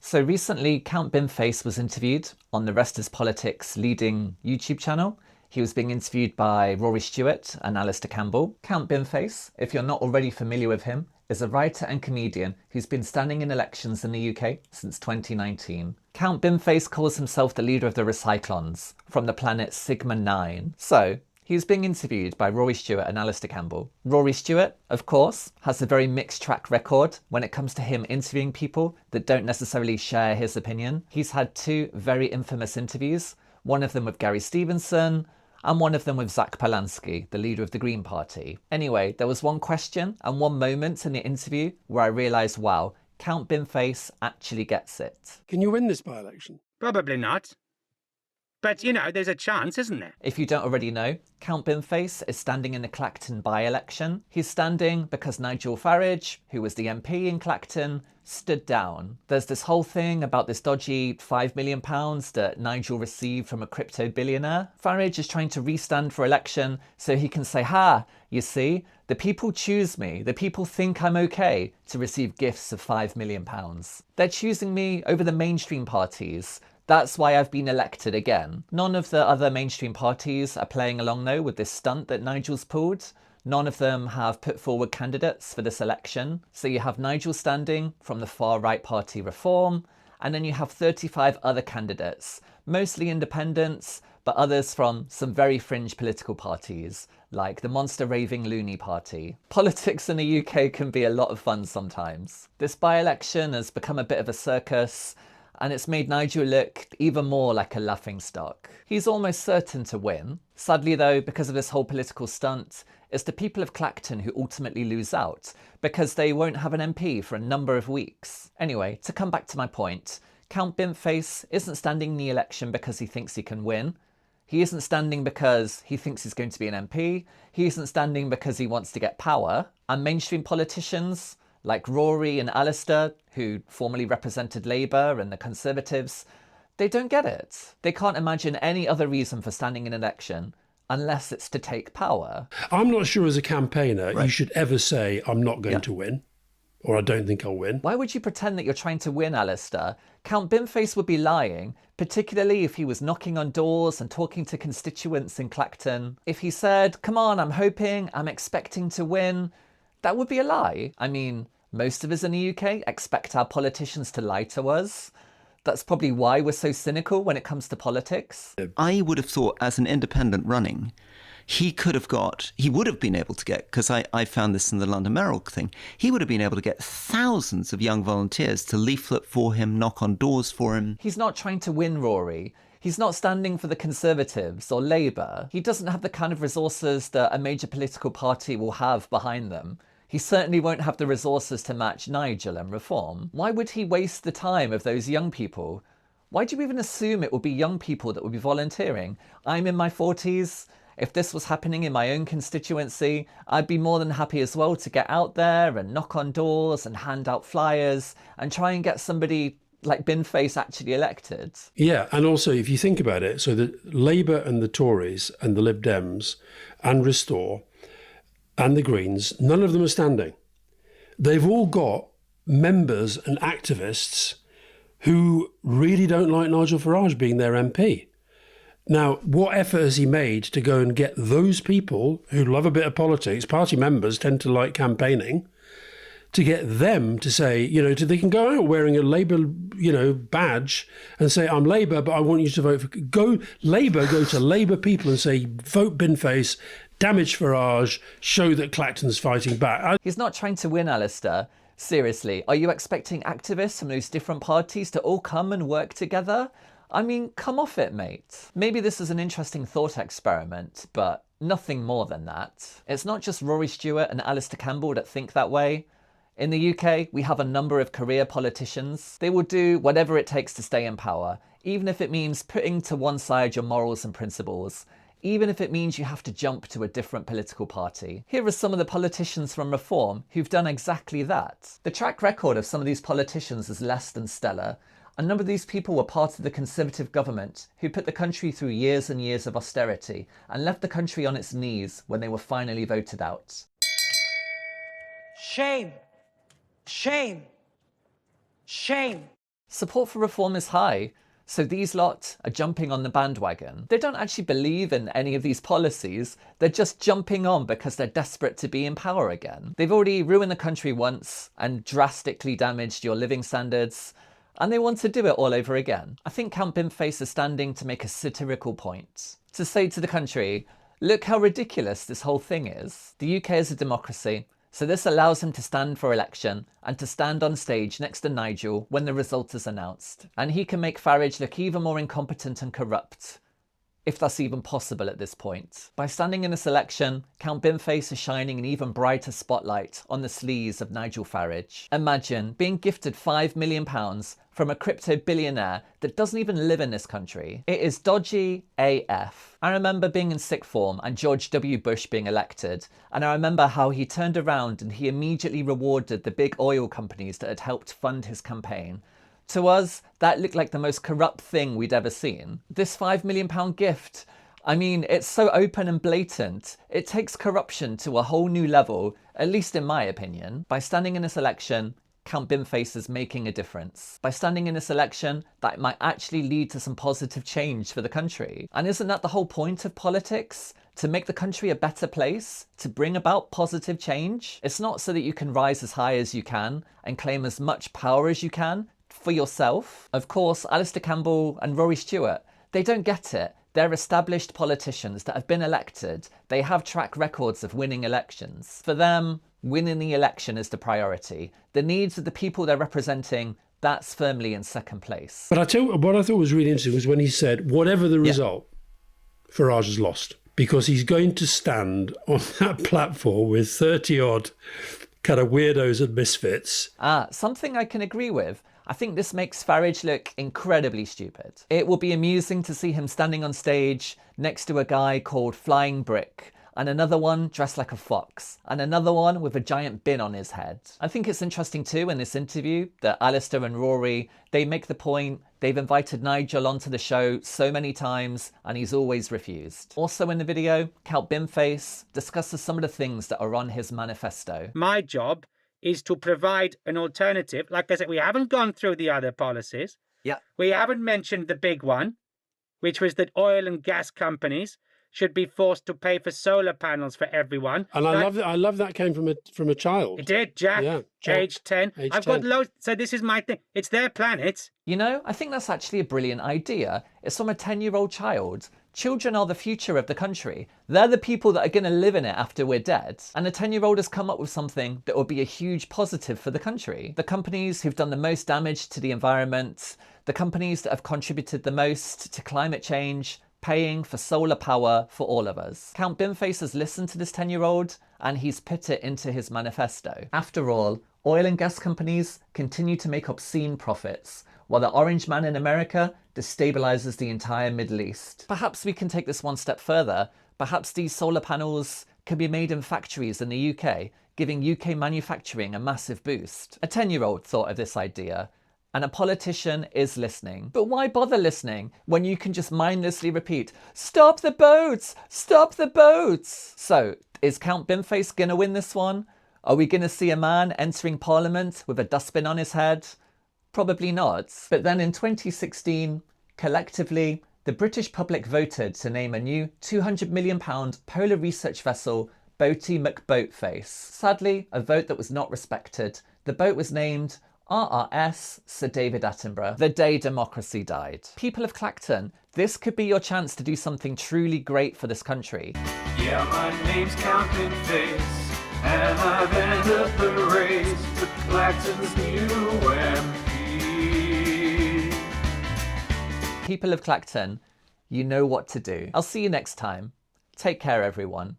So recently, Count Binface was interviewed on the Rest is Politics leading YouTube channel. He was being interviewed by Rory Stewart and Alistair Campbell. Count Binface, if you're not already familiar with him, is a writer and comedian who's been standing in elections in the UK since 2019. Count Binface calls himself the leader of the Recyclons from the planet Sigma 9. So, he's being interviewed by Rory Stewart and Alistair Campbell. Rory Stewart, of course, has a very mixed track record when it comes to him interviewing people that don't necessarily share his opinion. He's had two very infamous interviews, one of them with Gary Stevenson, and one of them with Zach Polanski, the leader of the Green Party. Anyway, there was one question and one moment in the interview where I realised, wow, Count Binface actually gets it. Can you win this by-election? Probably not. But, you know, there's a chance, isn't there? If you don't already know, Count Binface is standing in the Clacton by-election. He's standing because Nigel Farage, who was the MP in Clacton, stood down. There's this whole thing about this dodgy £5 million that Nigel received from a crypto billionaire. Farage is trying to restand for election so he can say, ha, you see, the people choose me. The people think I'm okay to receive gifts of £5 million. They're choosing me over the mainstream parties. That's why I've been elected again. None of the other mainstream parties are playing along though with this stunt that Nigel's pulled. None of them have put forward candidates for this election. So you have Nigel standing from the far right party Reform, and then you have 35 other candidates, mostly independents, but others from some very fringe political parties, like the monster raving loony party. Politics in the UK can be a lot of fun sometimes. This by-election has become a bit of a circus, and it's made Nigel look even more like a laughingstock. He's almost certain to win. Sadly though, because of this whole political stunt, it's the people of Clacton who ultimately lose out, because they won't have an MP for a number of weeks. Anyway, to come back to my point, Count Binface isn't standing in the election because he thinks he can win. He isn't standing because he thinks he's going to be an MP. He isn't standing because he wants to get power. And mainstream politicians, like Rory and Alistair, who formerly represented Labour and the Conservatives, they don't get it. They can't imagine any other reason for standing in an election unless it's to take power. I'm not sure as a campaigner you should ever say, I'm not going to win, or I don't think I'll win. Why would you pretend that you're trying to win, Alistair? Count Binface would be lying, particularly if he was knocking on doors and talking to constituents in Clacton. If he said, come on, I'm hoping, I'm expecting to win, that would be a lie. I mean, most of us in the UK expect our politicians to lie to us. That's probably why we're so cynical when it comes to politics. I would have thought as an independent running, he would have been able to get, because I found this in the London Mayoral thing, he would have been able to get thousands of young volunteers to leaflet for him, knock on doors for him. He's not trying to win, Rory. He's not standing for the Conservatives or Labour. He doesn't have the kind of resources that a major political party will have behind them. He certainly won't have the resources to match Nigel and Reform. Why would he waste the time of those young people? Why do you even assume it will be young people that will be volunteering? I'm in my 40s. If this was happening in my own constituency, I'd be more than happy as well to get out there and knock on doors and hand out flyers and try and get somebody like Binface actually elected. Yeah, and also if you think about it, so the Labour and the Tories and the Lib Dems and Restore and the Greens, none of them are standing. They've all got members and activists who really don't like Nigel Farage being their MP. Now, what effort has he made to go and get those people who love a bit of politics, party members tend to like campaigning, to get them to say, they can go out wearing a Labour, badge and say, I'm Labour, but I want you to vote for, go to Labour people and say, vote Binface, damage Farage, show that Clacton's fighting back. He's not trying to win, Alistair. Seriously, are you expecting activists from those different parties to all come and work together? I mean, come off it, mate. Maybe this is an interesting thought experiment, but nothing more than that. It's not just Rory Stewart and Alistair Campbell that think that way. In the UK, we have a number of career politicians. They will do whatever it takes to stay in power, even if it means putting to one side your morals and principles, even if it means you have to jump to a different political party. Here are some of the politicians from Reform who've done exactly that. The track record of some of these politicians is less than stellar. A number of these people were part of the Conservative government who put the country through years and years of austerity and left the country on its knees when they were finally voted out. Shame. Shame. Shame. Support for reform is high, so these lot are jumping on the bandwagon. They don't actually believe in any of these policies, they're just jumping on because they're desperate to be in power again. They've already ruined the country once and drastically damaged your living standards, and they want to do it all over again. I think Count Binface is standing to make a satirical point. To say to the country, look how ridiculous this whole thing is. The UK is a democracy, so this allows him to stand for election and to stand on stage next to Nigel when the result is announced. And he can make Farage look even more incompetent and corrupt, if that's even possible at this point. By standing in this election, Count Binface is shining an even brighter spotlight on the sleaze of Nigel Farage. Imagine being gifted £5 million from a crypto billionaire that doesn't even live in this country. It is dodgy AF. I remember being in sixth form and George W. Bush being elected, and I remember how he turned around and he immediately rewarded the big oil companies that had helped fund his campaign. To us, that looked like the most corrupt thing we'd ever seen. This £5 million gift, I mean, it's so open and blatant. It takes corruption to a whole new level, at least in my opinion. By standing in this election, Count Binface is making a difference. By standing in this election, that might actually lead to some positive change for the country. And isn't that the whole point of politics? To make the country a better place? To bring about positive change? It's not so that you can rise as high as you can and claim as much power as you can for yourself. Of course, Alistair Campbell and Rory Stewart, they don't get it. They're established politicians that have been elected. They have track records of winning elections. For them, winning the election is the priority. The needs of the people they're representing, that's firmly in second place. But I tell you what I thought was really interesting was when he said, whatever the result, Farage has lost. Because he's going to stand on that platform with 30-odd kind of weirdos and misfits. Something I can agree with. I think this makes Farage look incredibly stupid. It will be amusing to see him standing on stage next to a guy called Flying Brick, and another one dressed like a fox, and another one with a giant bin on his head. I think it's interesting too in this interview that Alistair and Rory, they make the point they've invited Nigel onto the show so many times and he's always refused. Also in the video, Count Binface discusses some of the things that are on his manifesto. My job is to provide an alternative. Like I said, we haven't gone through the other policies. Yeah. We haven't mentioned the big one, which was that oil and gas companies should be forced to pay for solar panels for everyone. And I love that came from a child. It did, Jack. Yeah, Age 10. I've got loads. So this is my thing. It's their planet. You know, I think that's actually a brilliant idea. It's from a 10-year-old child. Children are the future of the country. They're the people that are going to live in it after we're dead. And a 10-year-old has come up with something that will be a huge positive for the country. The companies who've done the most damage to the environment, the companies that have contributed the most to climate change, paying for solar power for all of us. Count Binface has listened to this 10-year-old and he's put it into his manifesto. After all, oil and gas companies continue to make obscene profits, while the orange man in America destabilizes the entire Middle East. Perhaps we can take this one step further. Perhaps these solar panels can be made in factories in the UK, giving UK manufacturing a massive boost. A 10-year-old thought of this idea, and a politician is listening. But why bother listening when you can just mindlessly repeat, "Stop the boats! Stop the boats!" So, is Count Binface gonna win this one? Are we gonna see a man entering Parliament with a dustbin on his head? Probably not. But then in 2016, collectively, the British public voted to name a new £200 million polar research vessel, Boaty McBoatface. Sadly, a vote that was not respected. The boat was named RRS Sir David Attenborough, the day democracy died. People of Clacton, this could be your chance to do something truly great for this country. Yeah, my name's Count Binface, and I've entered the race for Clacton's new MP. People of Clacton, you know what to do. I'll see you next time. Take care, everyone.